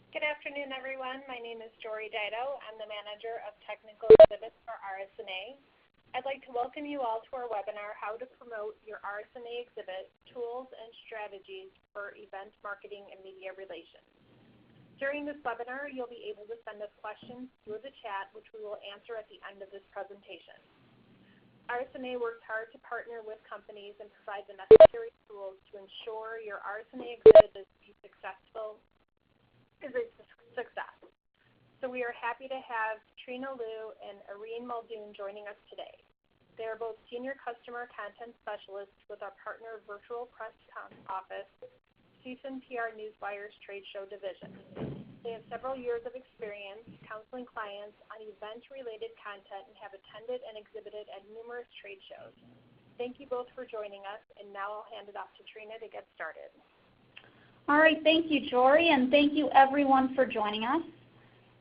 Good afternoon, everyone. My name is Jory Dido. I'm the Manager of Technical Exhibits for RSNA. I'd like to welcome you all to our webinar, How to Promote Your RSNA Exhibit, Tools and Strategies for Event Marketing and Media Relations. During this webinar, you'll be able to send us questions through the chat, which we will answer at the end of this presentation. RSNA works hard to partner with companies and provide the necessary tools to ensure your RSNA exhibit is a success. So we are happy to have Trina Liu and Irene Muldoon joining us today. They are both Senior Customer Content Specialists with our partner Virtual Press Office, CSUN PR Newswire's Trade Show Division. They have several years of experience counseling clients on event-related content and have attended and exhibited at numerous trade shows. Thank you both for joining us, and now I'll hand it off to Trina to get started. All right, thank you, Jory, and thank you everyone for joining us.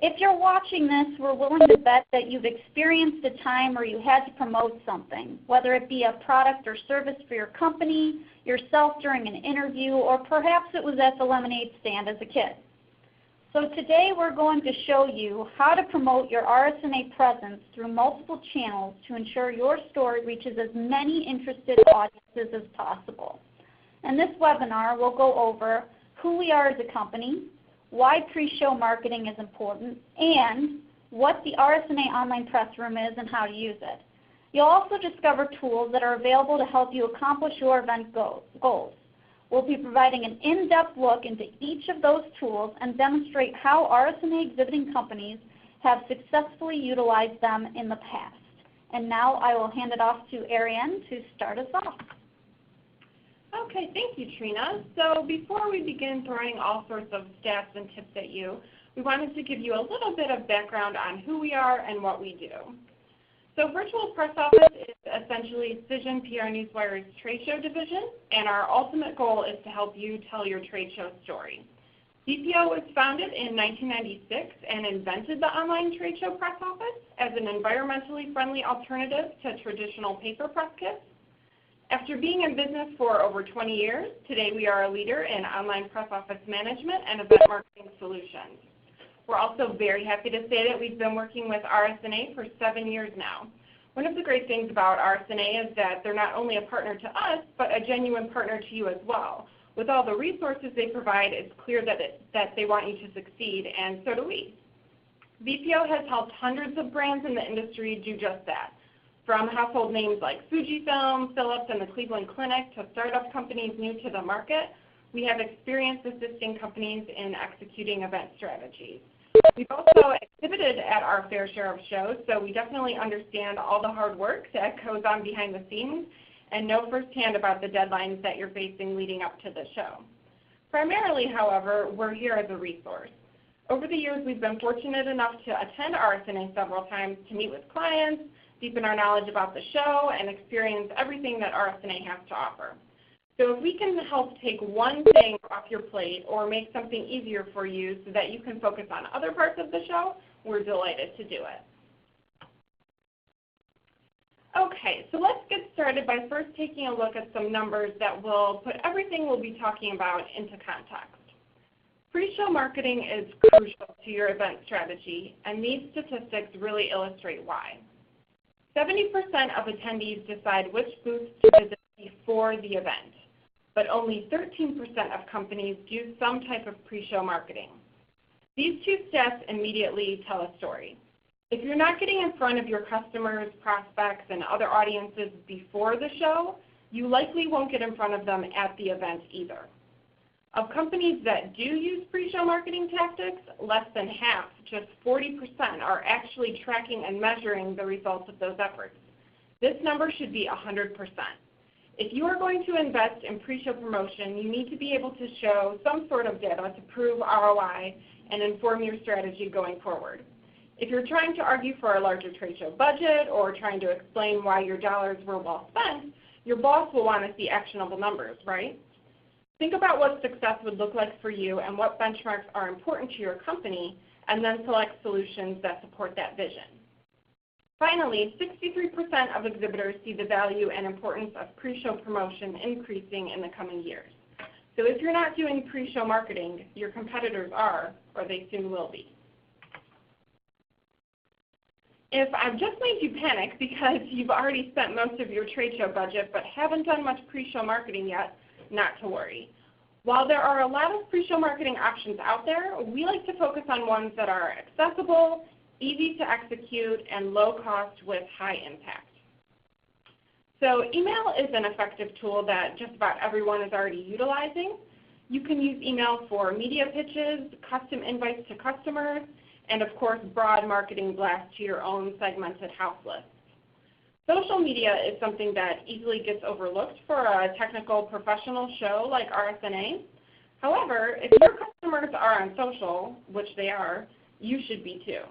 If you're watching this, we're willing to bet that you've experienced a time where you had to promote something, whether it be a product or service for your company, yourself during an interview, or perhaps it was at the lemonade stand as a kid. So today we're going to show you how to promote your RSNA presence through multiple channels to ensure your story reaches as many interested audiences as possible. In this webinar, we'll go over who we are as a company, why pre-show marketing is important, and what the RSNA online press room is and how to use it. You'll also discover tools that are available to help you accomplish your event goals. We'll be providing an in-depth look into each of those tools and demonstrate how RSNA exhibiting companies have successfully utilized them in the past. And now I will hand it off to Ariane to start us off. Okay, thank you, Trina. So before we begin throwing all sorts of stats and tips at you, we wanted to give you a little bit of background on who we are and what we do. So Virtual Press Office is essentially CSUN PR Newswire's trade show division, and our ultimate goal is to help you tell your trade show story. VPO was founded in 1996 and invented the online trade show press office as an environmentally friendly alternative to traditional paper press kits. After being in business for over 20 years, today we are a leader in online press office management and event marketing solutions. We're also very happy to say that we've been working with RSNA for 7 years now. One of the great things about RSNA is that they're not only a partner to us, but a genuine partner to you as well. With all the resources they provide, it's clear that they want you to succeed, and so do we. VPO has helped hundreds of brands in the industry do just that. From household names like Fujifilm, Philips, and the Cleveland Clinic to startup companies new to the market, we have experience assisting companies in executing event strategies. We've also exhibited at our fair share of shows, so we definitely understand all the hard work that goes on behind the scenes and know firsthand about the deadlines that you're facing leading up to the show. Primarily, however, we're here as a resource. Over the years, we've been fortunate enough to attend RSNA several times to meet with clients, deepen our knowledge about the show, and experience everything that RSNA has to offer. So if we can help take one thing off your plate or make something easier for you so that you can focus on other parts of the show, we're delighted to do it. Okay, so let's get started by first taking a look at some numbers that will put everything we'll be talking about into context. Pre-show marketing is crucial to your event strategy, and these statistics really illustrate why. 70% of attendees decide which booths to visit before the event, but only 13% of companies do some type of pre-show marketing. These two stats immediately tell a story. If you're not getting in front of your customers, prospects, and other audiences before the show, you likely won't get in front of them at the event either. Of companies that do use pre-show marketing tactics, less than half, just 40%, are actually tracking and measuring the results of those efforts. This number should be 100%. If you are going to invest in pre-show promotion, you need to be able to show some sort of data to prove ROI and inform your strategy going forward. If you're trying to argue for a larger trade show budget or trying to explain why your dollars were well spent, your boss will want to see actionable numbers, right? Think about what success would look like for you and what benchmarks are important to your company, and then select solutions that support that vision. Finally, 63% of exhibitors see the value and importance of pre-show promotion increasing in the coming years. So if you're not doing pre-show marketing, your competitors are, or they soon will be. If I've just made you panic because you've already spent most of your trade show budget but haven't done much pre-show marketing yet, not to worry. While there are a lot of pre-show marketing options out there, we like to focus on ones that are accessible, easy to execute, and low cost with high impact. So email is an effective tool that just about everyone is already utilizing. You can use email for media pitches, custom invites to customers, and of course broad marketing blasts to your own segmented house list. Social media is something that easily gets overlooked for a technical professional show like RSNA. However, if your customers are on social, which they are, you should be too.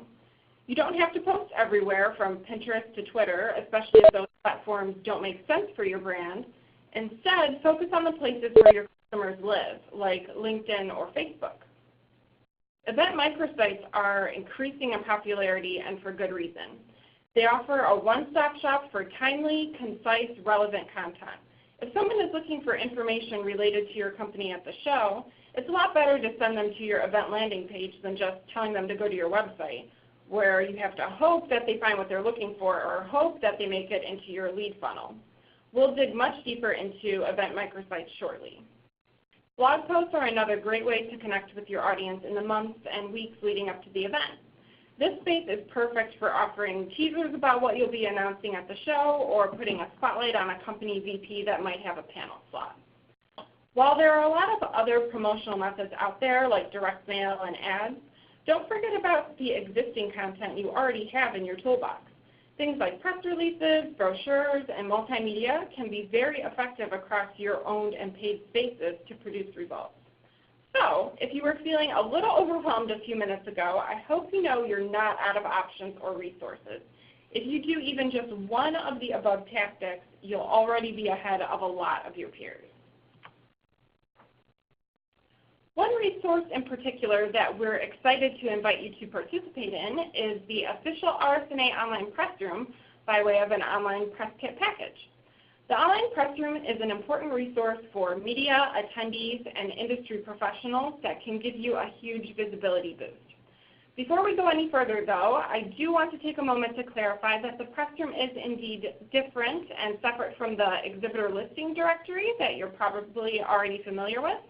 You don't have to post everywhere from Pinterest to Twitter, especially if those platforms don't make sense for your brand. Instead, focus on the places where your customers live, like LinkedIn or Facebook. Event microsites are increasing in popularity and for good reason. They offer a one-stop shop for timely, concise, relevant content. If someone is looking for information related to your company at the show, it's a lot better to send them to your event landing page than just telling them to go to your website, where you have to hope that they find what they're looking for or hope that they make it into your lead funnel. We'll dig much deeper into event microsites shortly. Blog posts are another great way to connect with your audience in the months and weeks leading up to the event. This space is perfect for offering teasers about what you'll be announcing at the show or putting a spotlight on a company VP that might have a panel slot. While there are a lot of other promotional methods out there like direct mail and ads, don't forget about the existing content you already have in your toolbox. Things like press releases, brochures, and multimedia can be very effective across your owned and paid spaces to produce results. So, if you were feeling a little overwhelmed a few minutes ago, I hope you know you're not out of options or resources. If you do even just one of the above tactics, you'll already be ahead of a lot of your peers. One resource in particular that we're excited to invite you to participate in is the official RSNA online press room by way of an online press kit package. The online press room is an important resource for media, attendees, and industry professionals that can give you a huge visibility boost. Before we go any further though, I do want to take a moment to clarify that the press room is indeed different and separate from the exhibitor listing directory that you're probably already familiar with.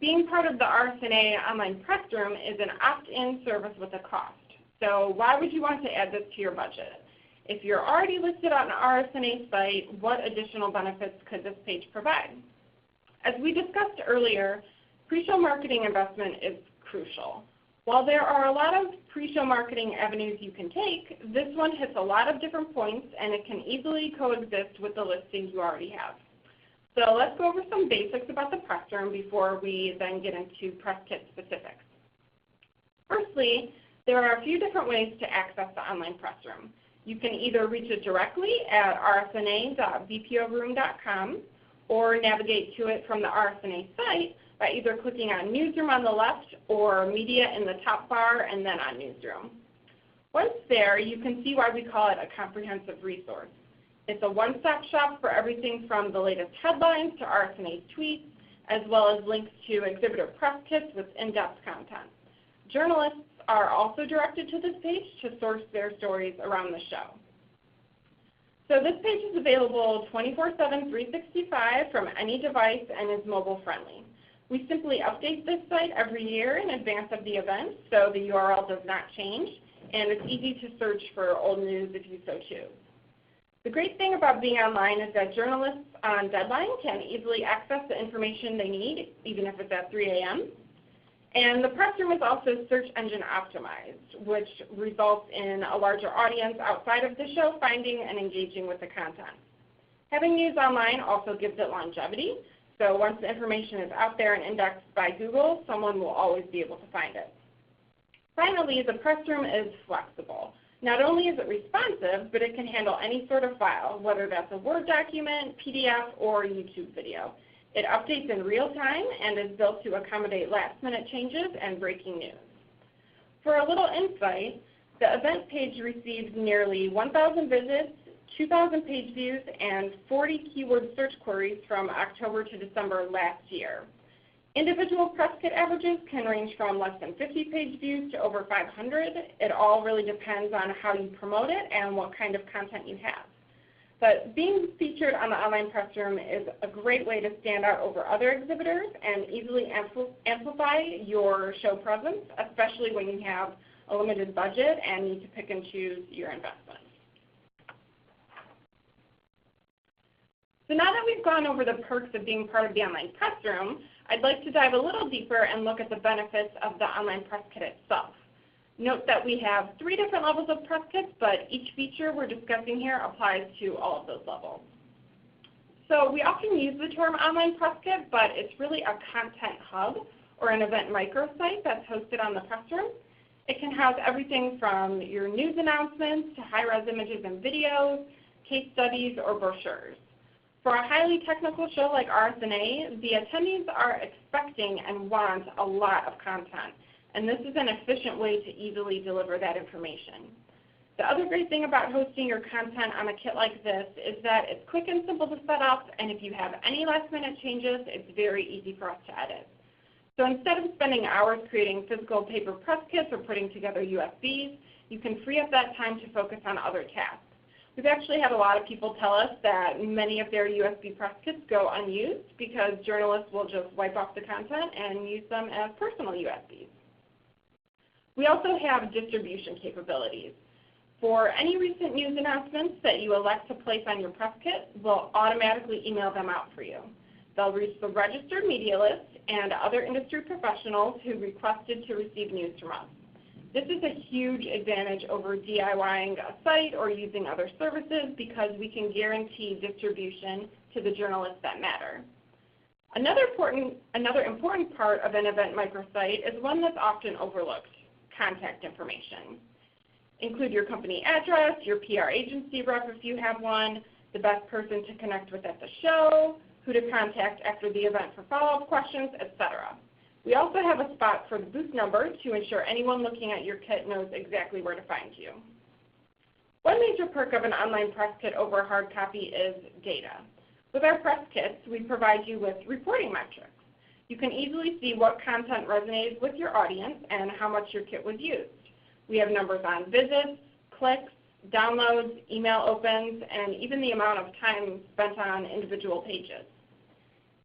Being part of the RSNA online press room is an opt-in service with a cost. So why would you want to add this to your budget? If you're already listed on an RSNA site, what additional benefits could this page provide? As we discussed earlier, pre-show marketing investment is crucial. While there are a lot of pre-show marketing avenues you can take, this one hits a lot of different points and it can easily coexist with the listings you already have. So let's go over some basics about the press room before we then get into press kit specifics. Firstly, there are a few different ways to access the online press room. You can either reach it directly at rsna.bporoom.com or navigate to it from the RSNA site by either clicking on Newsroom on the left or Media in the top bar and then on Newsroom. Once there, you can see why we call it a comprehensive resource. It's a one-stop shop for everything from the latest headlines to RSNA tweets, as well as links to exhibitor press kits with in-depth content. Journalists are also directed to this page to source their stories around the show. So this page is available 24/7, 365 from any device and is mobile friendly. We simply update this site every year in advance of the event, so the URL does not change, and it's easy to search for old news if you so choose. The great thing about being online is that journalists on deadline can easily access the information they need, even if it's at 3 a.m. And the press room is also search engine optimized, which results in a larger audience outside of the show finding and engaging with the content. Having news online also gives it longevity, so once the information is out there and indexed by Google, someone will always be able to find it. Finally, the press room is flexible. Not only is it responsive, but it can handle any sort of file, whether that's a Word document, PDF, or YouTube video. It updates in real time and is built to accommodate last-minute changes and breaking news. For a little insight, the event page receives nearly 1,000 visits 2,000 page views, and 40 keyword search queries from October to December last year. Individual press kit averages can range from less than 50 page views to over 500. It all really depends on how you promote it and what kind of content you have. But being featured on the online press room is a great way to stand out over other exhibitors and easily amplify your show presence, especially when you have a limited budget and need to pick and choose your investments. So now that we've gone over the perks of being part of the online press room, I'd like to dive a little deeper and look at the benefits of the online press kit itself. Note that we have 3 different levels of press kits, but each feature we're discussing here applies to all of those levels. So we often use the term online press kit, but it's really a content hub or an event microsite that's hosted on the press room. It can house everything from your news announcements to high-res images and videos, case studies, or brochures. For a highly technical show like RSNA, the attendees are expecting and want a lot of content, and this is an efficient way to easily deliver that information. The other great thing about hosting your content on a kit like this is that it's quick and simple to set up, and if you have any last-minute changes, it's very easy for us to edit. So instead of spending hours creating physical paper press kits or putting together USBs, you can free up that time to focus on other tasks. We've actually had a lot of people tell us that many of their USB press kits go unused because journalists will just wipe off the content and use them as personal USBs. We also have distribution capabilities. For any recent news announcements that you elect to place on your press kit, we'll automatically email them out for you. They'll reach the registered media list and other industry professionals who requested to receive news from us. This is a huge advantage over DIYing a site or using other services because we can guarantee distribution to the journalists that matter. Another important part of an event microsite is one that's often overlooked: contact information. Include your company address, your PR agency rep if you have one, the best person to connect with at the show, who to contact after the event for follow-up questions, etc. We also have a spot for the booth number to ensure anyone looking at your kit knows exactly where to find you. One major perk of an online press kit over a hard copy is data. With our press kits, we provide you with reporting metrics. You can easily see what content resonates with your audience and how much your kit was used. We have numbers on visits, clicks, downloads, email opens, and even the amount of time spent on individual pages.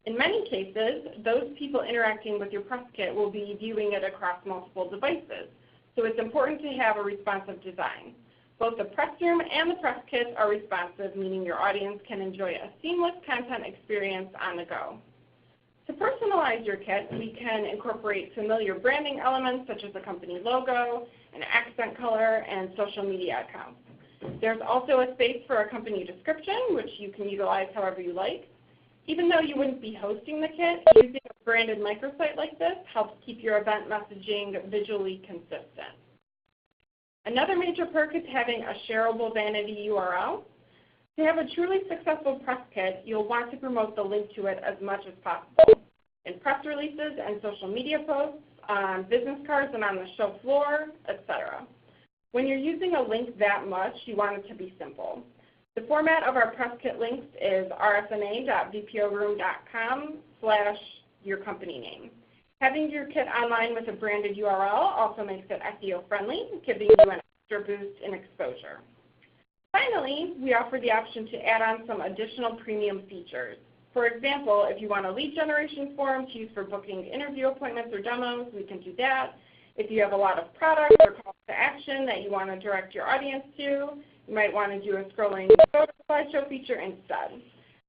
In many cases, those people interacting with your press kit will be viewing it across multiple devices, so it's important to have a responsive design. Both the press room and the press kits are responsive, meaning your audience can enjoy a seamless content experience on the go. To personalize your kit, we can incorporate familiar branding elements such as a company logo, an accent color, and social media accounts. There's also a space for a company description, which you can utilize however you like. Even though you wouldn't be hosting the kit, using a branded microsite like this helps keep your event messaging visually consistent. Another major perk is having a shareable vanity URL. To have a truly successful press kit, you'll want to promote the link to it as much as possible in press releases and social media posts, on business cards and on the show floor, etc. When you're using a link that much, you want it to be simple. The format of our press kit links is rsna.vprroom.com/your company name. Having your kit online with a branded URL also makes it SEO friendly, giving you an extra boost in exposure. Finally, we offer the option to add on some additional premium features. For example, if you want a lead generation form to use for booking interview appointments or demos, we can do that. If you have a lot of products or calls to action that you want to direct your audience to, you might want to do a scrolling photo slideshow feature instead.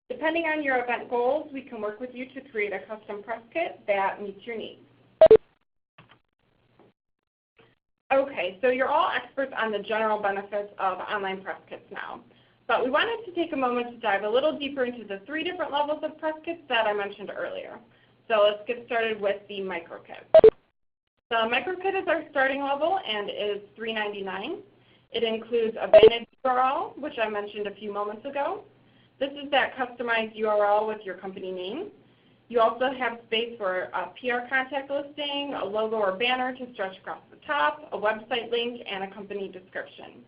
Depending on your event goals, we can work with you to create a custom press kit that meets your needs. Okay, so you're all experts on the general benefits of online press kits now. But we wanted to take a moment to dive a little deeper into the 3 different levels of press kits that I mentioned earlier. So let's get started with the micro kit. The micro kit is our starting level and is $3.99. It includes a vanity URL, which I mentioned a few moments ago. This is that customized URL with your company name. You also have space for a PR contact listing, a logo or banner to stretch across the top, a website link, and a company description.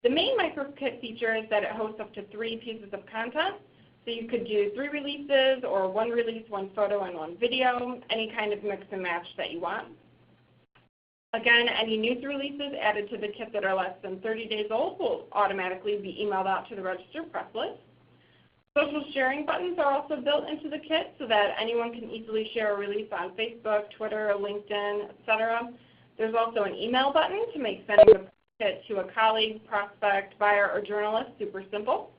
The main micro-kit feature is that it hosts up to 3 pieces of content. So you could do 3 releases or 1 release, 1 photo, and 1 video, any kind of mix and match that you want. Again, any news releases added to the kit that are less than 30 days old will automatically be emailed out to the registered press list. Social sharing buttons are also built into the kit so that anyone can easily share a release on Facebook, Twitter, LinkedIn, etc. There's also an email button to make sending the kit to a colleague, prospect, buyer, or journalist super simple.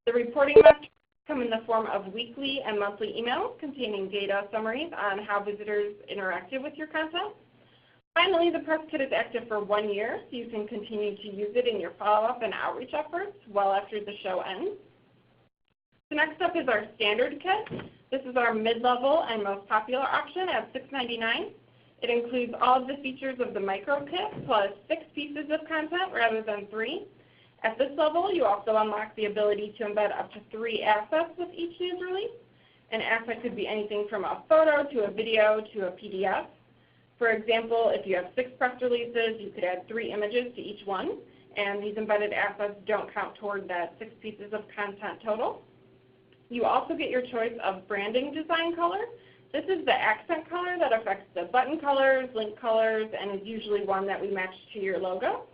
The reporting metrics come in the form of weekly and monthly emails containing data summaries on how visitors interacted with your content. Finally, the press kit is active for 1 year, so you can continue to use it in your follow-up and outreach efforts well after the show ends. So next up is our standard kit. This is our mid-level and most popular option at $6.99. It includes all of the features of the micro kit plus 6 pieces of content rather than 3. At this level, you also unlock the ability to embed up to 3 assets with each news release. An asset could be anything from a photo to a video to a PDF. For example, if you have 6 press releases, you could add 3 images to each one, and these embedded assets don't count toward that 6 pieces of content total. You also get your choice of branding design color. This is the accent color that affects the button colors, link colors, and is usually one that we match to your logo.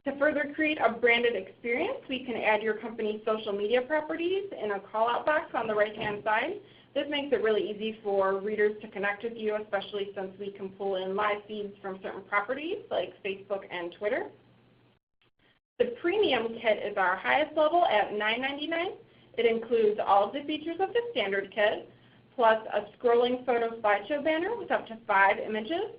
To further create a branded experience, we can add your company's social media properties in a call-out box on the right-hand side. This makes it really easy for readers to connect with you, especially since we can pull in live feeds from certain properties like Facebook and Twitter. The premium kit is our highest level at $9.99. It includes all of the features of the standard kit, plus a scrolling photo slideshow banner with up to 5 images.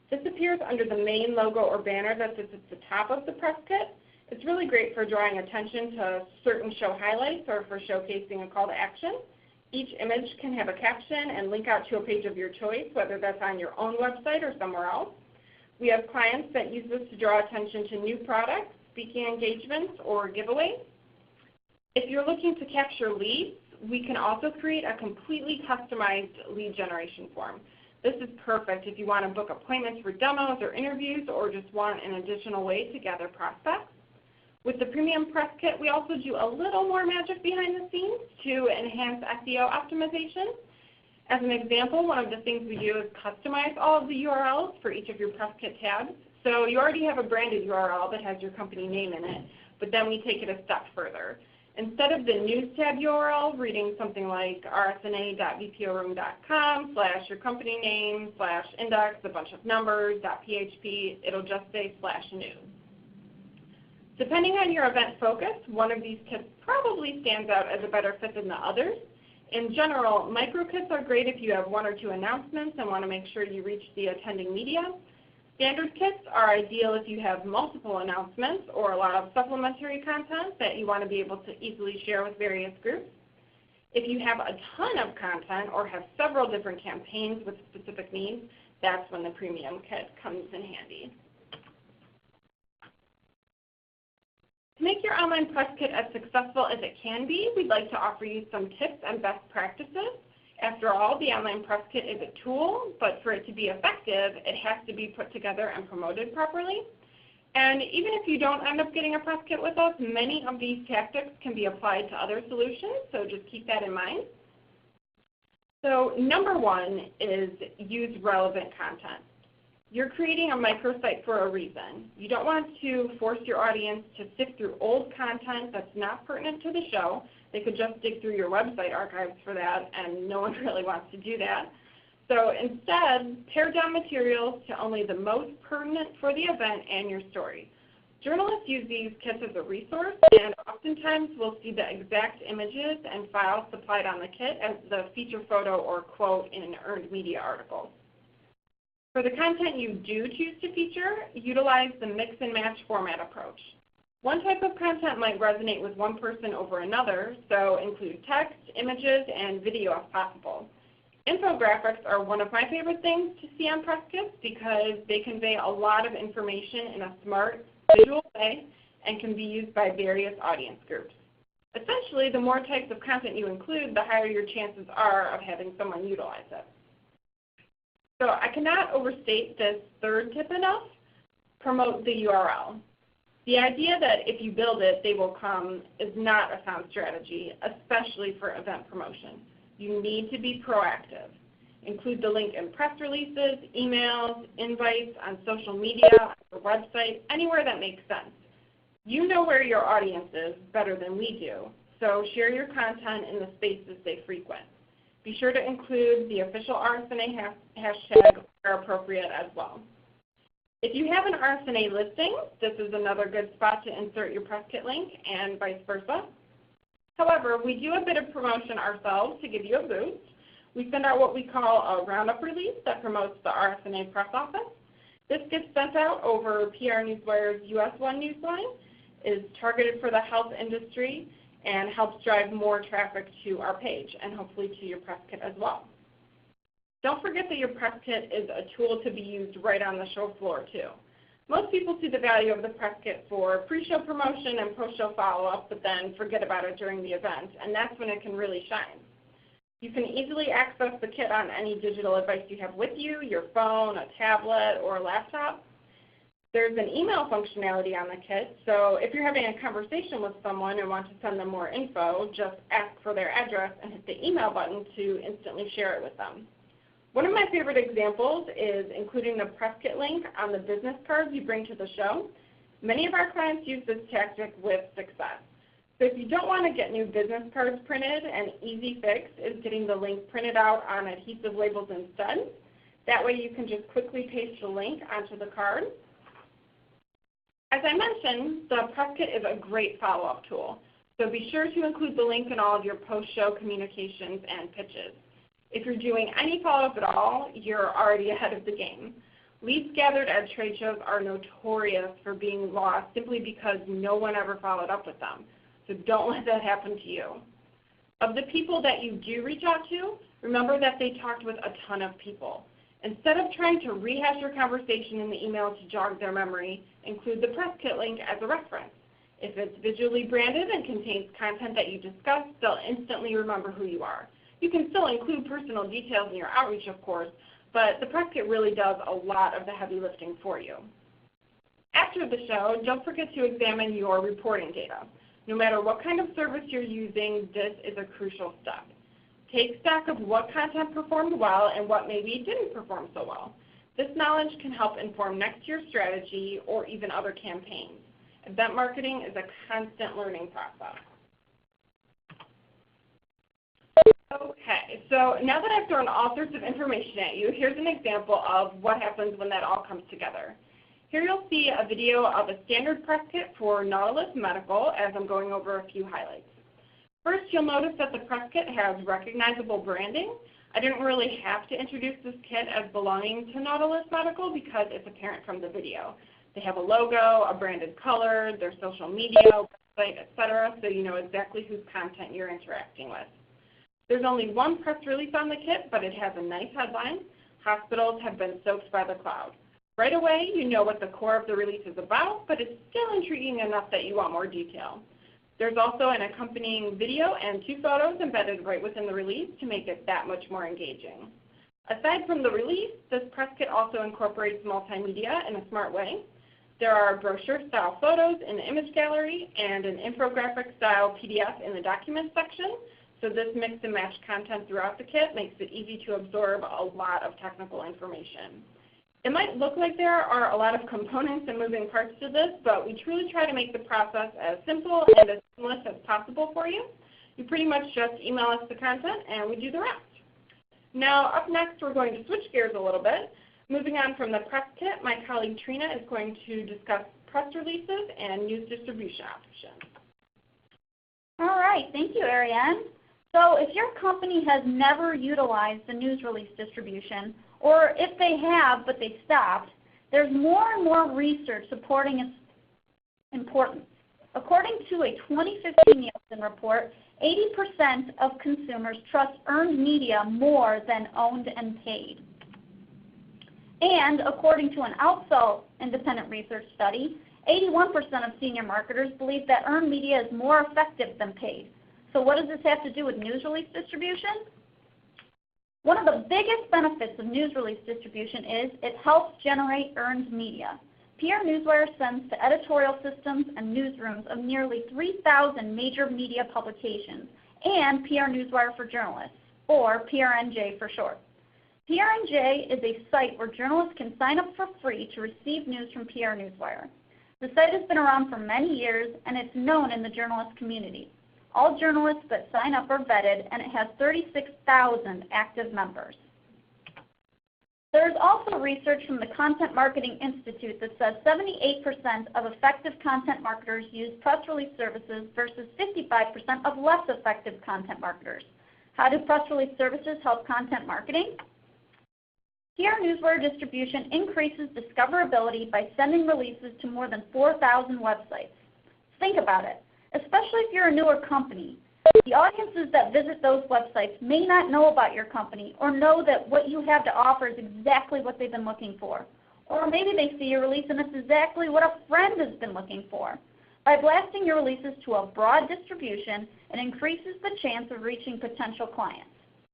This appears under the main logo or banner that sits at the top of the press kit. It's really great for drawing attention to certain show highlights or for showcasing a call to action. Each image can have a caption and link out to a page of your choice, whether that's on your own website or somewhere else. We have clients that use this to draw attention to new products, speaking engagements, or giveaways. If you're looking to capture leads, we can also create a completely customized lead generation form. This is perfect if you want to book appointments for demos or interviews or just want an additional way to gather prospects. With the premium press kit, we also do a little more magic behind the scenes to enhance SEO optimization. As an example, one of the things we do is customize all of the URLs for each of your press kit tabs. So you already have a branded URL that has your company name in it, but then we take it a step further. Instead of the news tab URL reading something like rsna.vporoom.com/your company name/index, a bunch of numbers, .php, it'll just say /news. Depending on your event focus, one of these kits probably stands out as a better fit than the others. In general, micro kits are great if you have 1 or 2 announcements and want to make sure you reach the attending media. Standard kits are ideal if you have multiple announcements or a lot of supplementary content that you want to be able to easily share with various groups. If you have a ton of content or have several different campaigns with specific needs, that's when the premium kit comes in handy. To make your online press kit as successful as it can be, we'd like to offer you some tips and best practices. After all, the online press kit is a tool, but for it to be effective, it has to be put together and promoted properly. And even if you don't end up getting a press kit with us, many of these tactics can be applied to other solutions, so just keep that in mind. So number 1 is use relevant content. You're creating a microsite for a reason. You don't want to force your audience to sift through old content that's not pertinent to the show. They could just dig through your website archives for that, and no one really wants to do that. So instead, pare down materials to only the most pertinent for the event and your story. Journalists use these kits as a resource, and oftentimes we'll see the exact images and files supplied on the kit as the feature photo or quote in earned media articles. For the content you do choose to feature, utilize the mix and match format approach. One type of content might resonate with one person over another, so include text, images, and video if possible. Infographics are one of my favorite things to see on press kits because they convey a lot of information in a smart, visual way and can be used by various audience groups. Essentially, the more types of content you include, the higher your chances are of having someone utilize it. So I cannot overstate this third tip enough: promote the URL. The idea that if you build it, they will come is not a sound strategy, especially for event promotion. You need to be proactive. Include the link in press releases, emails, invites, on social media, on your website, anywhere that makes sense. You know where your audience is better than we do, so share your content in the spaces they frequent. Be sure to include the official RSNA hashtag where appropriate as well. If you have an RSNA listing, this is another good spot to insert your press kit link and vice versa. However, we do a bit of promotion ourselves to give you a boost. We send out what we call a roundup release that promotes the RSNA press office. This gets sent out over PR Newswire's US 1 Newsline, is targeted for the health industry, and helps drive more traffic to our page and hopefully to your press kit as well. Don't forget that your press kit is a tool to be used right on the show floor too. Most people see the value of the press kit for pre-show promotion and post-show follow-up, but then forget about it during the event, and that's when it can really shine. You can easily access the kit on any digital device you have with you, your phone, a tablet, or a laptop. There's an email functionality on the kit, so if you're having a conversation with someone and want to send them more info, just ask for their address and hit the email button to instantly share it with them. One of my favorite examples is including the press kit link on the business cards you bring to the show. Many of our clients use this tactic with success. So if you don't want to get new business cards printed, an easy fix is getting the link printed out on adhesive labels instead. That way you can just quickly paste the link onto the card. As I mentioned, the press kit is a great follow-up tool. So be sure to include the link in all of your post-show communications and pitches. If you're doing any follow-up at all, you're already ahead of the game. Leads gathered at trade shows are notorious for being lost simply because no one ever followed up with them. So don't let that happen to you. Of the people that you do reach out to, remember that they talked with a ton of people. Instead of trying to rehash your conversation in the email to jog their memory, include the press kit link as a reference. If it's visually branded and contains content that you discussed, they'll instantly remember who you are. You can still include personal details in your outreach, of course, but the press kit really does a lot of the heavy lifting for you. After the show, don't forget to examine your reporting data. No matter what kind of service you're using, this is a crucial step. Take stock of what content performed well and what maybe didn't perform so well. This knowledge can help inform next year's strategy or even other campaigns. Event marketing is a constant learning process. Okay, so now that I've thrown all sorts of information at you, here's an example of what happens when that all comes together. Here you'll see a video of a standard press kit for Nautilus Medical as I'm going over a few highlights. First, you'll notice that the press kit has recognizable branding. I didn't really have to introduce this kit as belonging to Nautilus Medical because it's apparent from the video. They have a logo, a branded color, their social media, website, etc., so you know exactly whose content you're interacting with. There's only one press release on the kit, but it has a nice headline. Hospitals have been soaked by the cloud. Right away, you know what the core of the release is about, but it's still intriguing enough that you want more detail. There's also an accompanying video and 2 photos embedded right within the release to make it that much more engaging. Aside from the release, this press kit also incorporates multimedia in a smart way. There are brochure-style photos in the image gallery and an infographic-style PDF in the documents section. So this mix and match content throughout the kit makes it easy to absorb a lot of technical information. It might look like there are a lot of components and moving parts to this, but we truly try to make the process as simple and as seamless as possible for you. You pretty much just email us the content and we do the rest. Now up next we're going to switch gears a little bit. Moving on from the press kit, my colleague Trina is going to discuss press releases and news distribution options. All right, thank you, Ariane. So if your company has never utilized the news release distribution, or if they have but they stopped, there's more and more research supporting its importance. According to a 2015 Nielsen report, 80% of consumers trust earned media more than owned and paid. And according to an Outsell independent research study, 81% of senior marketers believe that earned media is more effective than paid. So what does this have to do with news release distribution? One of the biggest benefits of news release distribution is it helps generate earned media. PR Newswire sends to editorial systems and newsrooms of nearly 3,000 major media publications and PR Newswire for Journalists, or PRNJ for short. PRNJ is a site where journalists can sign up for free to receive news from PR Newswire. The site has been around for many years, and it's known in the journalist community. All journalists that sign up are vetted, and it has 36,000 active members. There is also research from the Content Marketing Institute that says 78% of effective content marketers use press release services versus 55% of less effective content marketers. How do press release services help content marketing? PR Newswire distribution increases discoverability by sending releases to more than 4,000 websites. Think about it, especially if you're a newer company. The audiences that visit those websites may not know about your company or know that what you have to offer is exactly what they've been looking for. Or maybe they see your release and it's exactly what a friend has been looking for. By blasting your releases to a broad distribution, it increases the chance of reaching potential clients.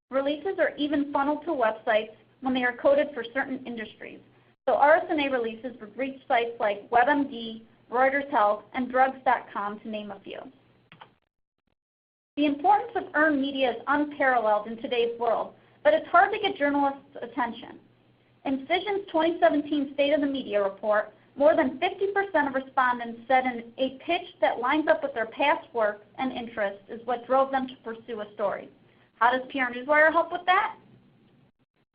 Releases are even funneled to websites when they are coded for certain industries. So RSNA releases would reach sites like WebMD, Reuters Health, and Drugs.com, to name a few. The importance of earned media is unparalleled in today's world, but it's hard to get journalists' attention. In Cision's 2017 State of the Media report, more than 50% of respondents said a pitch that lines up with their past work and interests is what drove them to pursue a story. How does PR Newswire help with that?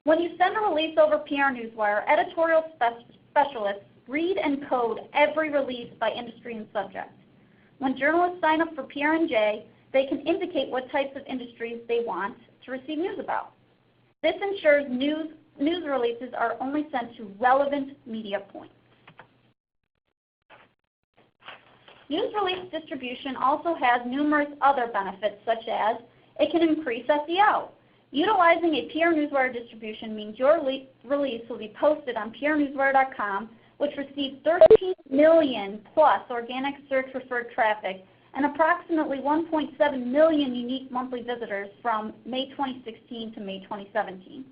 When you send a release over PR Newswire, editorial specialists read and code every release by industry and subject. When journalists sign up for PRNJ, they can indicate what types of industries they want to receive news about. This ensures news releases are only sent to relevant media points. News release distribution also has numerous other benefits, such as it can increase SEO. Utilizing a PR Newswire distribution means your release will be posted on prnewswire.com, which received 13 million plus organic search referred traffic and approximately 1.7 million unique monthly visitors from May 2016 to May 2017.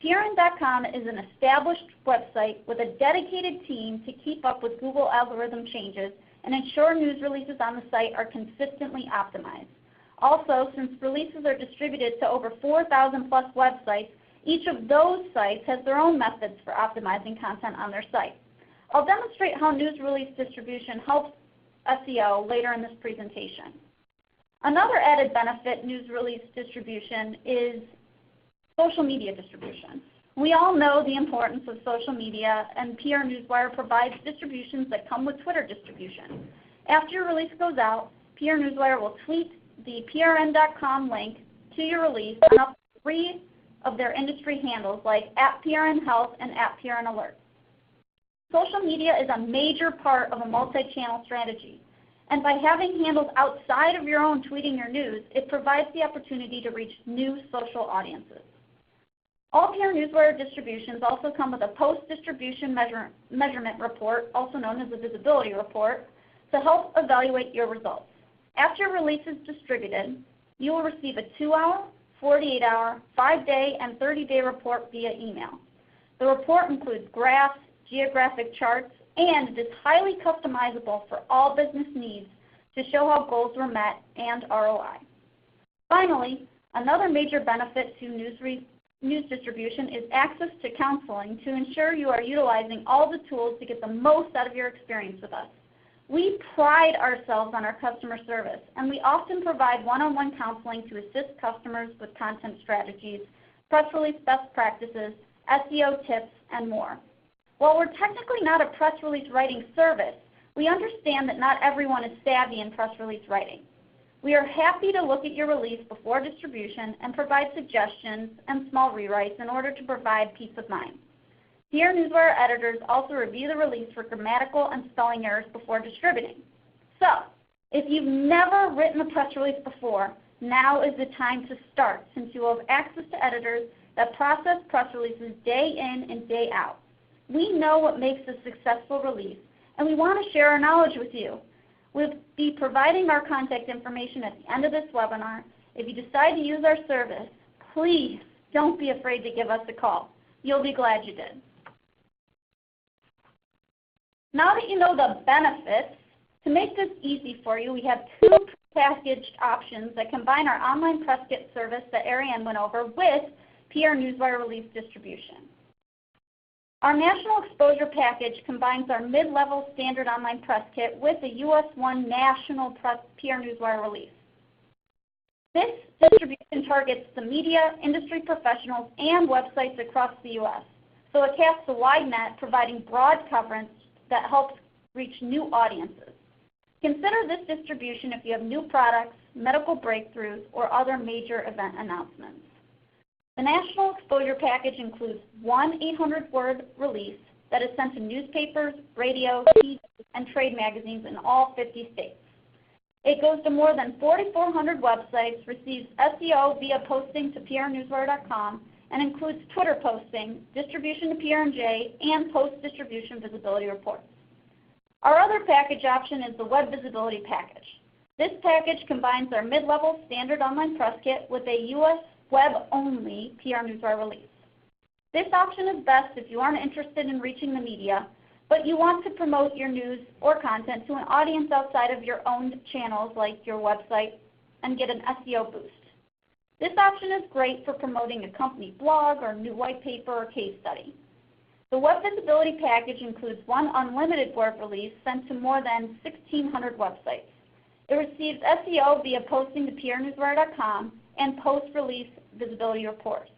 PRN.com is an established website with a dedicated team to keep up with Google algorithm changes and ensure news releases on the site are consistently optimized. Also, since releases are distributed to over 4,000 plus websites, each of those sites has their own methods for optimizing content on their site. I'll demonstrate how news release distribution helps SEO later in this presentation. Another added benefit news release distribution is social media distribution. We all know the importance of social media, and PR Newswire provides distributions that come with Twitter distribution. After your release goes out, PR Newswire will tweet the prn.com link to your release on up to 3 of their industry handles like @PRNHealth and @PRNAlert. Social media is a major part of a multi-channel strategy, and by having handles outside of your own tweeting your news, it provides the opportunity to reach new social audiences. All PR Newswire distributions also come with a post-distribution measurement report, also known as a visibility report, to help evaluate your results. After your release is distributed, you will receive a 2-hour, 48-hour, 5-day, and 30-day report via email. The report includes graphs, geographic charts, and it is highly customizable for all business needs to show how goals were met and ROI. Finally, another major benefit to news distribution is access to counseling to ensure you are utilizing all the tools to get the most out of your experience with us. We pride ourselves on our customer service, and we often provide one-on-one counseling to assist customers with content strategies, press release best practices, SEO tips, and more. While we're technically not a press release writing service, we understand that not everyone is savvy in press release writing. We are happy to look at your release before distribution and provide suggestions and small rewrites in order to provide peace of mind. PR Newswire editors also review the release for grammatical and spelling errors before distributing. So, if you've never written a press release before, now is the time to start, since you will have access to editors that process press releases day in and day out. We know what makes a successful release, and we want to share our knowledge with you. We'll be providing our contact information at the end of this webinar. If you decide to use our service, please don't be afraid to give us a call. You'll be glad you did. Now that you know the benefits, to make this easy for you, we have two packaged options that combine our online press kit service that Ariane went over with PR Newswire release distribution. Our national exposure package combines our mid-level standard online press kit with a US 1 national PR Newswire release. This distribution targets the media, industry professionals, and websites across the US. So it casts a wide net, providing broad coverage that helps reach new audiences. Consider this distribution if you have new products, medical breakthroughs, or other major event announcements. The National Exposure Package includes one 800-word release that is sent to newspapers, radio, TV, and trade magazines in all 50 states. It goes to more than 4,400 websites, receives SEO via posting to prnewswire.com, and includes Twitter posting, distribution to PRNJ, and post-distribution visibility reports. Our other package option is the Web Visibility Package. This package combines our mid-level standard online press kit with a US web-only PR Newswire release. This option is best if you aren't interested in reaching the media, but you want to promote your news or content to an audience outside of your own channels like your website and get an SEO boost. This option is great for promoting a company blog or new white paper or case study. The Web Visibility Package includes one unlimited word release sent to more than 1,600 websites. It receives SEO via posting to prnewswire.com and post-release visibility reports.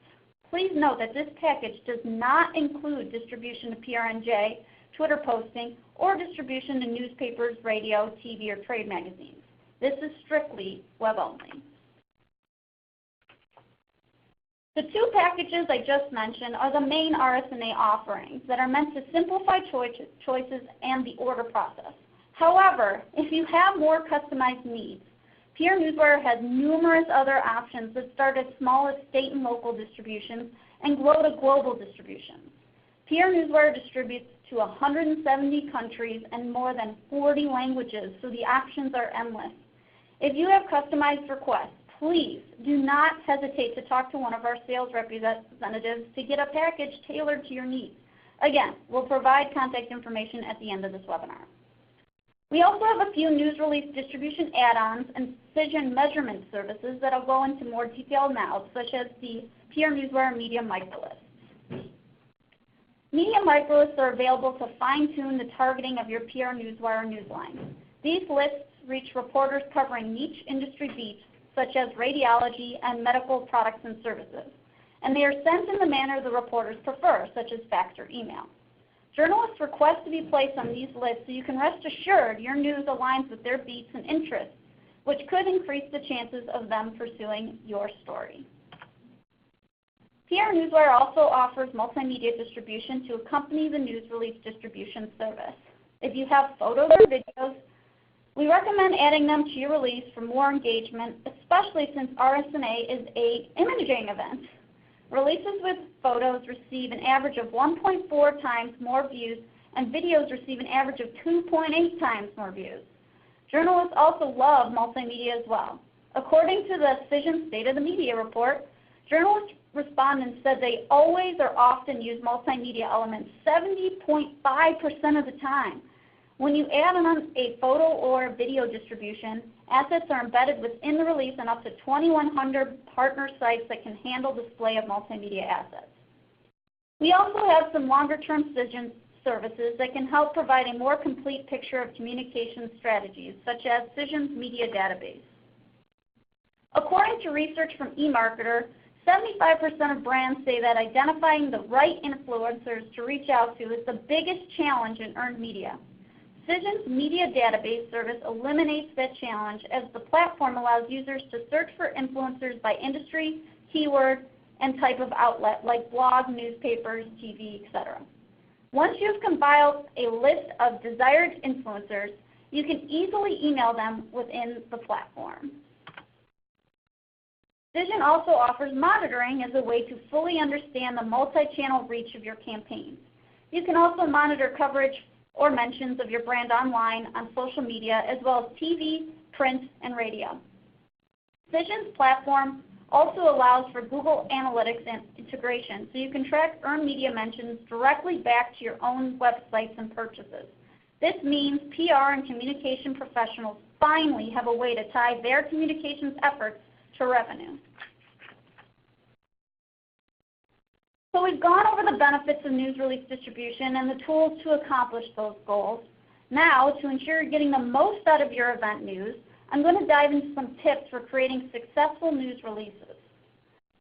Please note that this package does not include distribution to PRNJ, Twitter posting, or distribution to newspapers, radio, TV, or trade magazines. This is strictly web only. The two packages I just mentioned are the main RSNA offerings that are meant to simplify choices and the order process. However, if you have more customized needs, PR Newswire has numerous other options that start as small as state and local distributions and grow to global distributions. PR Newswire distributes to 170 countries and more than 40 languages, so the options are endless. If you have customized requests, please do not hesitate to talk to one of our sales representatives to get a package tailored to your needs. Again, we'll provide contact information at the end of this webinar. We also have a few news release distribution add-ons and precision measurement services that I'll go into more detail now, such as the PR Newswire Media Microlists. Media Microlists are available to fine-tune the targeting of your PR Newswire newsline. These lists reach reporters covering niche industry beats, such as radiology and medical products and services, and they are sent in the manner the reporters prefer, such as fax or email. Journalists request to be placed on these lists so you can rest assured your news aligns with their beats and interests, which could increase the chances of them pursuing your story. PR Newswire also offers multimedia distribution to accompany the news release distribution service. If you have photos or videos, we recommend adding them to your release for more engagement, especially since RSNA is an imaging event. Releases with photos receive an average of 1.4 times more views, and videos receive an average of 2.8 times more views. Journalists also love multimedia as well. According to the Cision State of the Media report, journalist respondents said they always or often use multimedia elements 70.5% of the time. When you add on a photo or video distribution, assets are embedded within the release on up to 2,100 partner sites that can handle display of multimedia assets. We also have some longer-term Cision services that can help provide a more complete picture of communication strategies, such as Cision's media database. According to research from eMarketer, 75% of brands say that identifying the right influencers to reach out to is the biggest challenge in earned media. Cision's media database service eliminates that challenge, as the platform allows users to search for influencers by industry, keyword, and type of outlet like blog, newspapers, TV, etc. Once you've compiled a list of desired influencers, you can easily email them within the platform. Cision also offers monitoring as a way to fully understand the multi-channel reach of your campaigns. You can also monitor coverage or mentions of your brand online, on social media, as well as TV, print, and radio. Cision's platform also allows for Google Analytics and integration, so you can track earned media mentions directly back to your own websites and purchases. This means PR and communication professionals finally have a way to tie their communications efforts to revenue. So we've gone over the benefits of news release distribution and the tools to accomplish those goals. Now, to ensure you're getting the most out of your event news, I'm going to dive into some tips for creating successful news releases.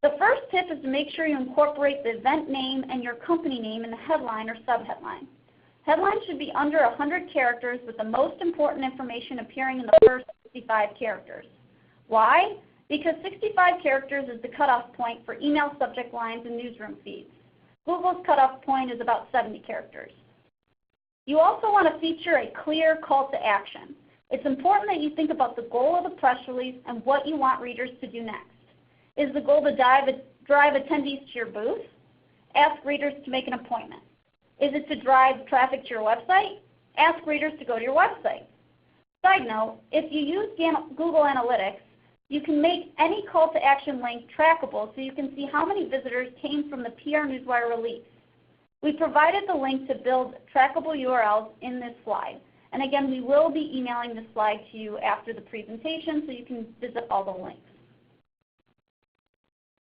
The first tip is to make sure you incorporate the event name and your company name in the headline or subheadline. Headlines should be under 100 characters with the most important information appearing in the first 65 characters. Why? Because 65 characters is the cutoff point for email subject lines and newsroom feeds. Google's cutoff point is about 70 characters. You also want to feature a clear call to action. It's important that you think about the goal of the press release and what you want readers to do next. Is the goal to drive attendees to your booth? Ask readers to make an appointment. Is it to drive traffic to your website? Ask readers to go to your website. Side note, if you use Google Analytics, you can make any call to action link trackable so you can see how many visitors came from the PR Newswire release. We provided the link to build trackable URLs in this slide. And again, we will be emailing this slide to you after the presentation so you can visit all the links.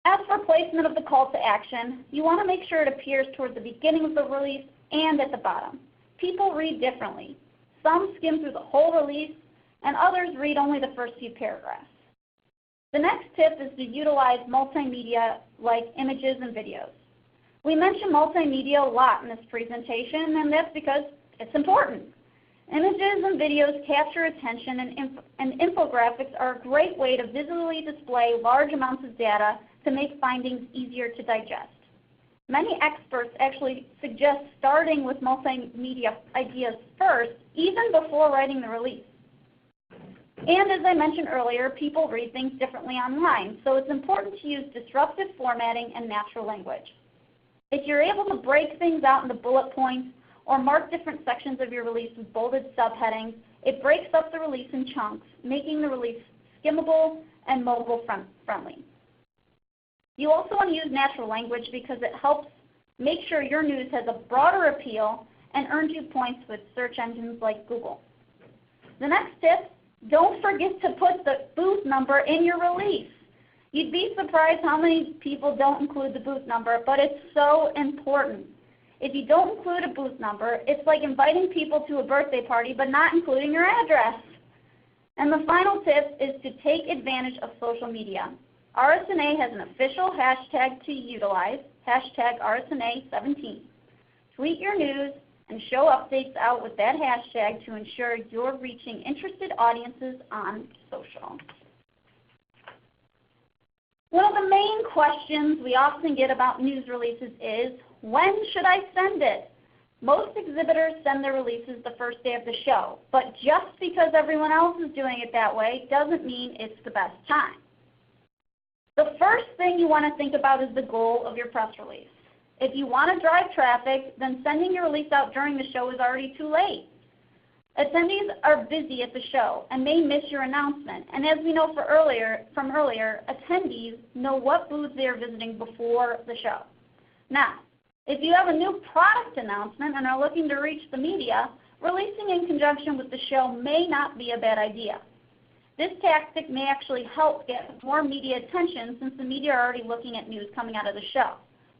As for placement of the call to action, you want to make sure it appears towards the beginning of the release and at the bottom. People read differently. Some skim through the whole release, and others read only the first few paragraphs. The next tip is to utilize multimedia like images and videos. We mention multimedia a lot in this presentation, and that's because it's important. Images and videos capture attention, and infographics are a great way to visually display large amounts of data to make findings easier to digest. Many experts actually suggest starting with multimedia ideas first, even before writing the release. And as I mentioned earlier, people read things differently online, so it's important to use disruptive formatting and natural language. If you're able to break things out into bullet points or mark different sections of your release with bolded subheadings, it breaks up the release in chunks, making the release skimmable and mobile friendly. You also want to use natural language because it helps make sure your news has a broader appeal and earns you points with search engines like Google. The next tip, don't forget to put the booth number in your release. You'd be surprised how many people don't include the booth number, but it's so important. If you don't include a booth number, it's like inviting people to a birthday party but not including your address. And the final tip is to take advantage of social media. RSNA has an official hashtag to utilize, hashtag RSNA17. Tweet your news and show updates out with that hashtag to ensure you're reaching interested audiences on social. One of the main questions we often get about news releases is, when should I send it? Most exhibitors send their releases the first day of the show, but just because everyone else is doing it that way doesn't mean it's the best time. The first thing you want to think about is the goal of your press release. If you want to drive traffic, then sending your release out during the show is already too late. Attendees are busy at the show and may miss your announcement. And as we know from earlier, attendees know what booths they are visiting before the show. Now, if you have a new product announcement and are looking to reach the media, releasing in conjunction with the show may not be a bad idea. This tactic may actually help get more media attention since the media are already looking at news coming out of the show.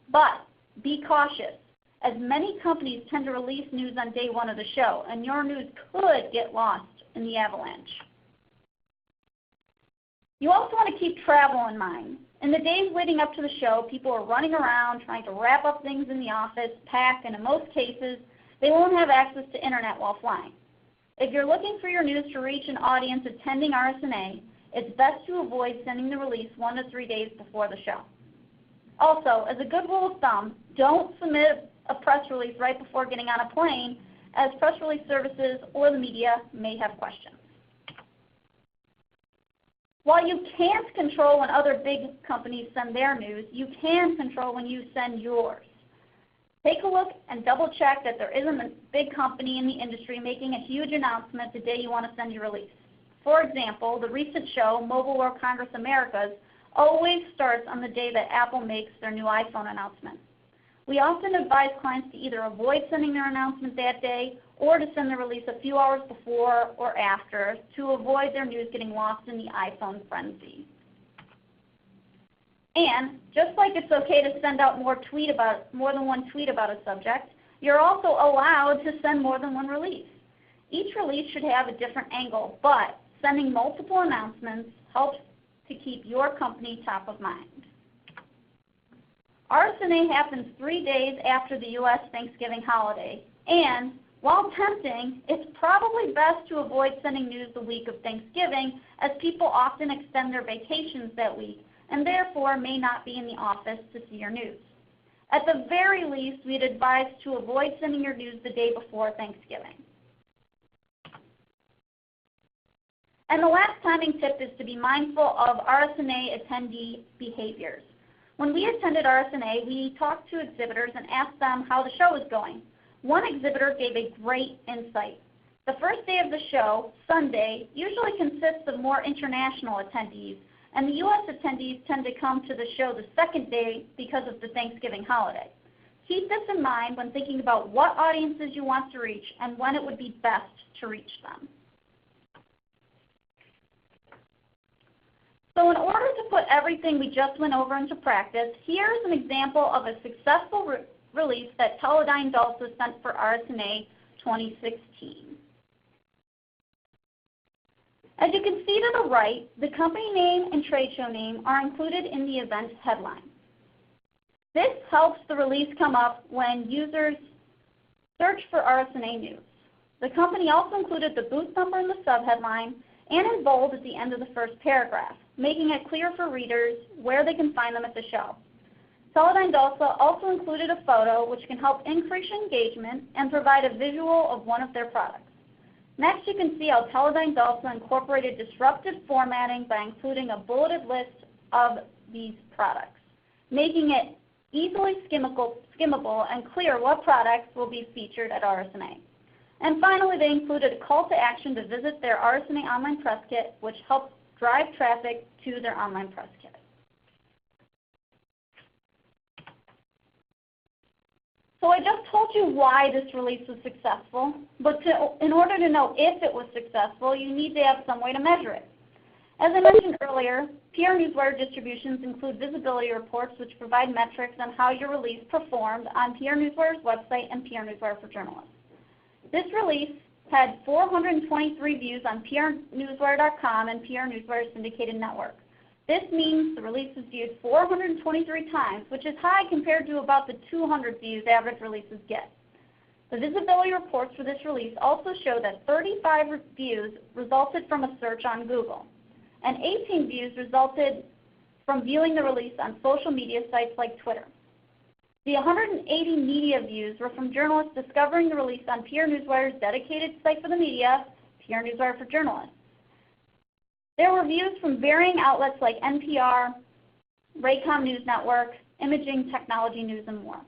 But be cautious, as many companies tend to release news on day one of the show, and your news could get lost in the avalanche. You also want to keep travel in mind. In the days leading up to the show, people are running around trying to wrap up things in the office, pack, and in most cases, they won't have access to internet while flying. If you're looking for your news to reach an audience attending RSNA, it's best to avoid sending the release 1 to 3 days before the show. Also, as a good rule of thumb, don't submit a press release right before getting on a plane, as press release services or the media may have questions. While you can't control when other big companies send their news, you can control when you send yours. Take a look and double check that there isn't a big company in the industry making a huge announcement the day you want to send your release. For example, the recent show, Mobile World Congress Americas, always starts on the day that Apple makes their new iPhone announcement. We often advise clients to either avoid sending their announcement that day or to send the release a few hours before or after to avoid their news getting lost in the iPhone frenzy. And just like it's okay to send out more than one tweet about a subject, you're also allowed to send more than one release. Each release should have a different angle, but sending multiple announcements helps to keep your company top of mind. RSNA happens 3 days after the U.S. Thanksgiving holiday, and while tempting, it's probably best to avoid sending news the week of Thanksgiving, as people often extend their vacations that week and therefore may not be in the office to see your news. At the very least, we'd advise to avoid sending your news the day before Thanksgiving. And the last timing tip is to be mindful of RSNA attendee behaviors. When we attended RSNA, we talked to exhibitors and asked them how the show was going. One exhibitor gave a great insight. The first day of the show, Sunday, usually consists of more international attendees, and the U.S. attendees tend to come to the show the second day because of the Thanksgiving holiday. Keep this in mind when thinking about what audiences you want to reach and when it would be best to reach them. So in order to put everything we just went over into practice, here's an example of a successful release that Teledyne also sent for RSNA 2016. As you can see to the right, the company name and trade show name are included in the event's headline. This helps the release come up when users search for RSNA news. The company also included the booth number in the subheadline and in bold at the end of the first paragraph, making it clear for readers where they can find them at the show. Teledyne also included a photo which can help increase engagement and provide a visual of one of their products. Next, you can see how Teledyne also incorporated disruptive formatting by including a bulleted list of these products, making it easily skimmable and clear what products will be featured at RSNA. And finally, they included a call to action to visit their RSNA online press kit, which helps drive traffic to their online press kit. So I just told you why this release was successful, but in order to know if it was successful, you need to have some way to measure it. As I mentioned earlier, PR Newswire distributions include visibility reports which provide metrics on how your release performed on PR Newswire's website and PR Newswire for Journalists. This release had 423 views on prnewswire.com and PR Newswire's syndicated network. This means the release was viewed 423 times, which is high compared to about the 200 views average releases get. The visibility reports for this release also show that 35 views resulted from a search on Google, and 18 views resulted from viewing the release on social media sites like Twitter. The 180 media views were from journalists discovering the release on PR Newswire's dedicated site for the media, PR Newswire for Journalists. There were views from varying outlets like NPR, Raycom News Network, Imaging Technology News, and more.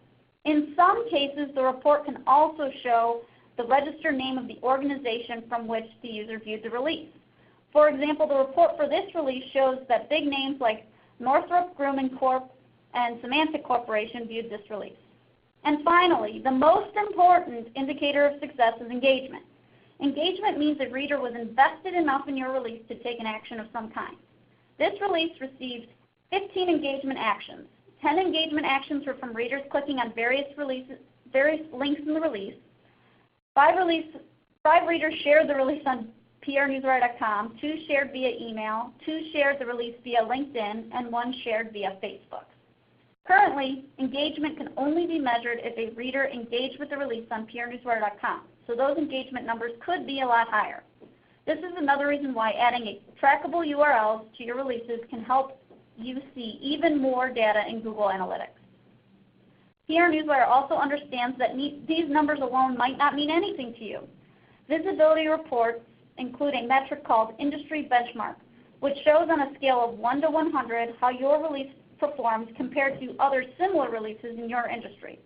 In some cases, the report can also show the registered name of the organization from which the user viewed the release. For example, the report for this release shows that big names like Northrop Grumman Corp. And Symantec Corporation viewed this release. And finally, the most important indicator of success is engagement. Engagement means a reader was invested enough in your release to take an action of some kind. This release received 15 engagement actions. 10 engagement actions were from readers clicking on various links in the release. 5 readers shared the release on prnewswire.com, 2 shared via email, 2 shared the release via LinkedIn, and 1 shared via Facebook. Currently, engagement can only be measured if a reader engaged with the release on prnewswire.com, so those engagement numbers could be a lot higher. This is another reason why adding trackable URLs to your releases can help you see even more data in Google Analytics. PR Newswire also understands that these numbers alone might not mean anything to you. Visibility reports include a metric called Industry Benchmark, which shows on a scale of 1 to 100 how your release performs compared to other similar releases in your industry.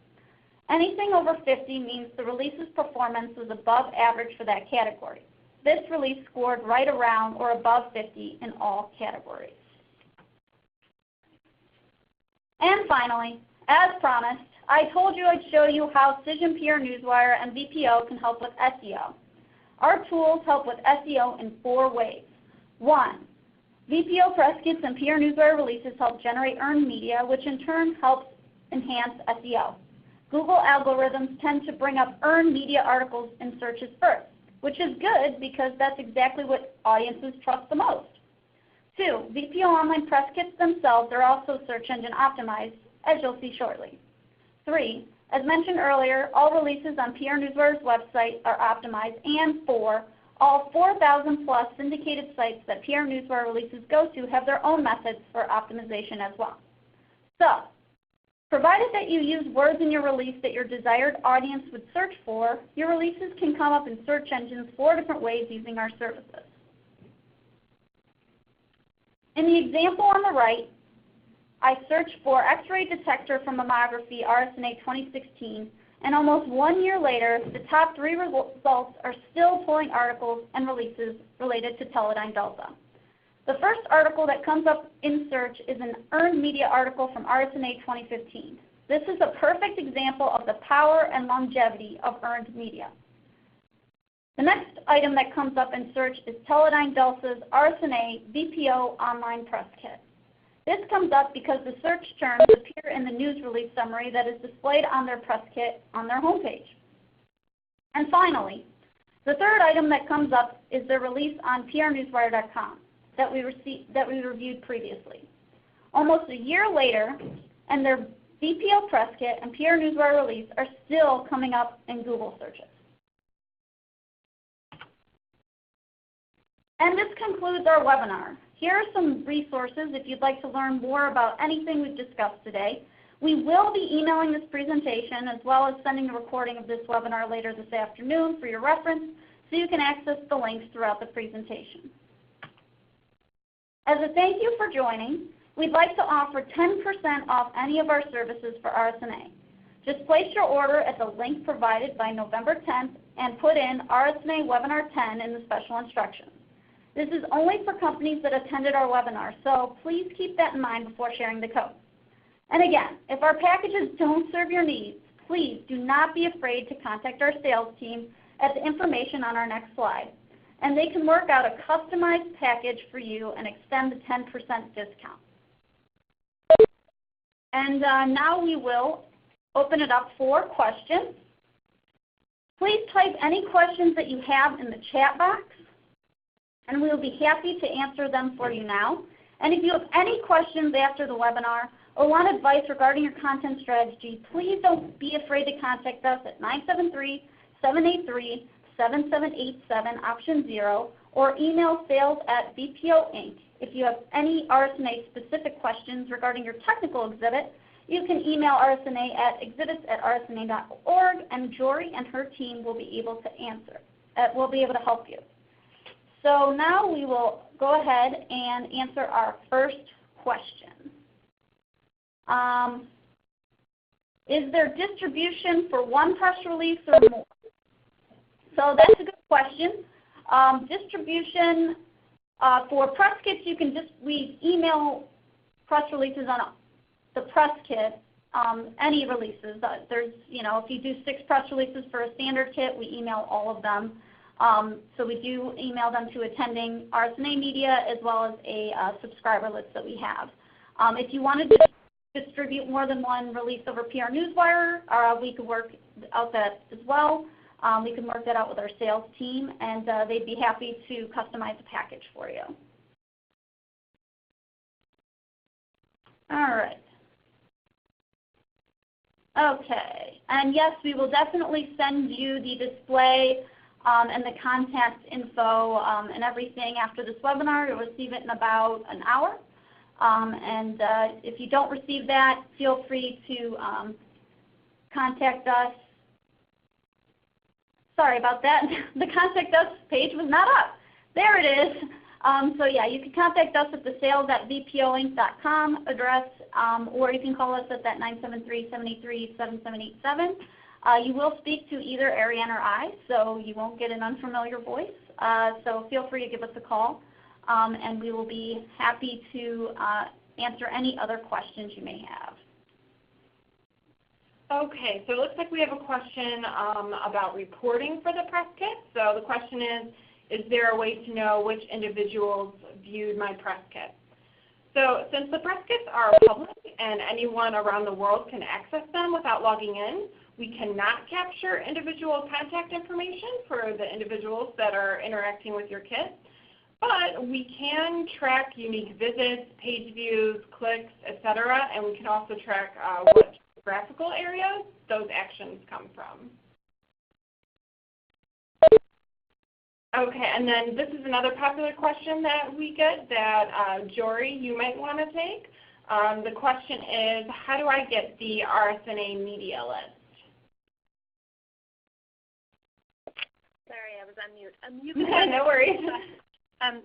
Anything over 50 means the release's performance was above average for that category. This release scored right around or above 50 in all categories. And finally, As promised, I told you I'd show you how Cision PR Newswire and VPO can help with SEO. Our tools help with SEO in 4 ways. 1. VPO press kits and PR Newswire releases help generate earned media, which in turn helps enhance SEO. Google algorithms tend to bring up earned media articles in searches first, which is good because that's exactly what audiences trust the most. 2. VPO online press kits themselves are also search engine optimized, as you'll see shortly. 3. As mentioned earlier, all releases on PR Newswire's website are optimized. And 4. All 4,000 plus syndicated sites that PR Newswire releases go to have their own methods for optimization as well. So, provided that you use words in your release that your desired audience would search for, your releases can come up in search engines 4 different ways using our services. In the example on the right, I searched for X-ray detector for mammography RSNA 2016, and almost 1 year later, the top 3 results are still pulling articles and releases related to Teledyne Delta. The first article that comes up in search is an earned media article from RSNA 2015. This is a perfect example of the power and longevity of earned media. The next item that comes up in search is Teledyne Delta's RSNA VPO online press kit. This comes up because the search terms appear in the news release summary that is displayed on their press kit on their homepage. And finally, the third item that comes up is their release on prnewswire.com that we reviewed previously. Almost a year later, and their VPO press kit and PR Newswire release are still coming up in Google searches. And this concludes our webinar. Here are some resources if you'd like to learn more about anything we've discussed today. We will be emailing this presentation as well as sending a recording of this webinar later this afternoon for your reference so you can access the links throughout the presentation. As a thank you for joining, we'd like to offer 10% off any of our services for RSNA. Just place your order at the link provided by November 10th and put in RSNA Webinar 10 in the special instructions. This is only for companies that attended our webinar, so please keep that in mind before sharing the code. And again, if our packages don't serve your needs, please do not be afraid to contact our sales team at the information on our next slide, and they can work out a customized package for you and extend the 10% discount. And now we will open it up for questions. Please type any questions that you have in the chat box, and we will be happy to answer them for you now. And if you have any questions after the webinar or want advice regarding your content strategy, please don't be afraid to contact us at 973-783-7787, option 0, or email sales@VPO Inc. If you have any RSNA specific questions regarding your technical exhibit, you can email RSNA at exhibits@rsna.org, and Jory and her team will be able to help you. So now we will go ahead and answer our first question. Is there distribution for one press release or more? So that's a good question. Distribution for press kits, we email press releases on the press kit, any releases. If you do 6 press releases for a standard kit, we email all of them. So we do email them to attending RSNA media as well as a subscriber list that we have. If you wanted to distribute more than one release over PR Newswire, we could work out that as well. We can work that out with our sales team, and they'd be happy to customize a package for you. All right. Okay. And yes, we will definitely send you the display and the contact info and everything after this webinar. You'll receive it in about an hour. And if you don't receive that, feel free to contact us. Sorry about that. The contact us page was not up. There it is. So yeah, you can contact us at the sales@vpoinc.com address, or you can call us at that 973-783-7787. You will speak to either Ariane or I, so you won't get an unfamiliar voice. So feel free to give us a call, and we will be happy to answer any other questions you may have. Okay, so it looks like we have a question about reporting for the press kit. So the question is there a way to know which individuals viewed my press kit? So since the press kits are public and anyone around the world can access them without logging in, we cannot capture individual contact information for the individuals that are interacting with your kit. But we can track unique visits, page views, clicks, etc., and we can also track what geographical areas those actions come from. Okay, and then this is another popular question that we get that Jory, you might want to take. The question is, how do I get the RSNA media list? Sorry, I was on mute. No worries.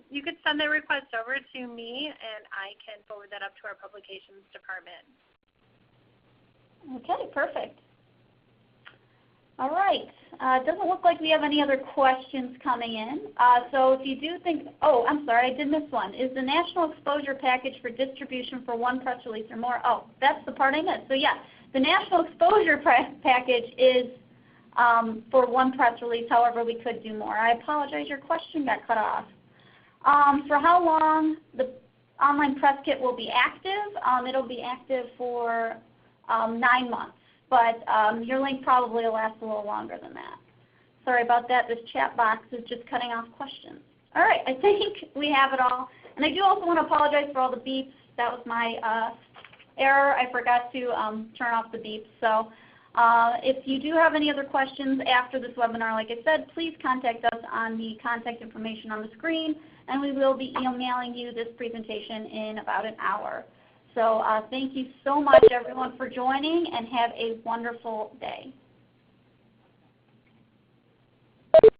You could send the request over to me, and I can forward that up to our publications department. Okay, perfect. All right. It doesn't look like we have any other questions coming in. So if you do think, oh, I'm sorry, I did miss one. Is the national exposure package for distribution for one press release or more? Oh, that's the part I missed. So yeah, the national exposure package is for one press release. However, we could do more. I apologize, your question got cut off. For how long the online press kit will be active? It'll be active for 9 months. But your link probably will last a little longer than that. Sorry about that. This chat box is just cutting off questions. All right, I think we have it all. And I do also want to apologize for all the beeps. That was my error. I forgot to turn off the beeps. So if you do have any other questions after this webinar, like I said, please contact us on the contact information on the screen, and we will be emailing you this presentation in about an hour. So thank you so much, everyone, for joining, and have a wonderful day.